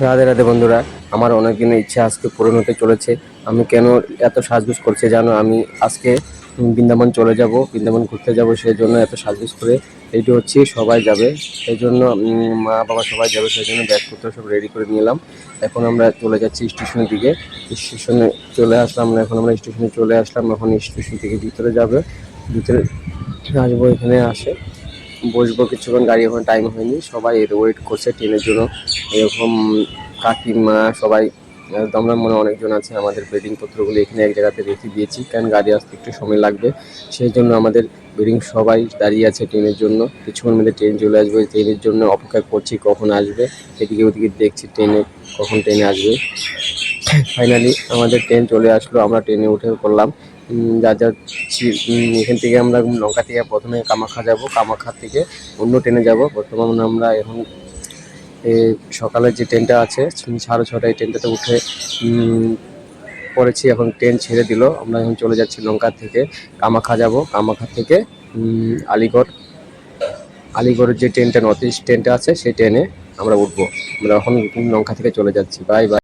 রাধে রাধে বন্ধুরা, আমার অনেক দিনের ইচ্ছা আজকে পূরণ হতে চলেছে। আমি কেন এত সাজগোজ করছে জানো? আমি আজকে বৃন্দাবন চলে যাব, বৃন্দাবন ঘুরতে যাব, সেই জন্য এত সাজগোজ করে রেডি হচ্ছি। সবাই যাবে সেই জন্য, মা বাবা সবাই যাবে সেই জন্য ব্যাগপত্র সব রেডি করে নিলাম। এখন আমরা চলে যাচ্ছি স্টেশনের দিকে। স্টেশনে চলে আসলাম, এখন আমরা স্টেশনে চলে আসলাম। এখন স্টেশন থেকে ভিতরে যাবে, ভিতরে আসবো, এখানে আসে বসবো কিছুক্ষণ। গাড়ি এখন টাইম হয়নি, সবাই ওয়েট করছে ট্রেনের জন্য। এরকম কাকিমা সবাই, আমরা মনে অনেকজন আছে। আমাদের বেডিং পত্রগুলো এখানে এক জায়গাতে রেখে দিয়েছি, কারণ গাড়ি আসতে একটু সময় লাগবে। সেই জন্য আমাদের বেডিং সবাই দাঁড়িয়ে আছে ট্রেনের জন্য। কিছুক্ষণ মধ্যে ট্রেন চলে আসবে, ট্রেনের জন্য অপেক্ষা করছি কখন আসবে। এদিকে ওদিকে দেখছি কখন ট্রেনে আসবে। ফাইনালি আমাদের ট্রেন চলে আসলো, আমরা ট্রেনে উঠে পড়লাম। যা যা এখান থেকে আমরা লঙ্কা থেকে প্রথমে কামাখ্যা যাব, কামাখ্যা থেকে অন্য ট্রেনে যাব। বর্তমানে আমরা এখন সকালের যে ট্রেনটা আছে 6:30 ট্রেনটাতে উঠে পড়েছি। এখন ট্রেন ছেড়ে দিল, আমরা এখন চলে যাচ্ছি লঙ্কা থেকে কামাখ্যা যাব। কামাখ্যা থেকে আলিগড়ের যে ট্রেনটা, নর্থ ইস্ট ট্রেনটা আছে, সেই ট্রেনে আমরা উঠবো। আমরা এখন লঙ্কা থেকে চলে যাচ্ছি। Bye bye.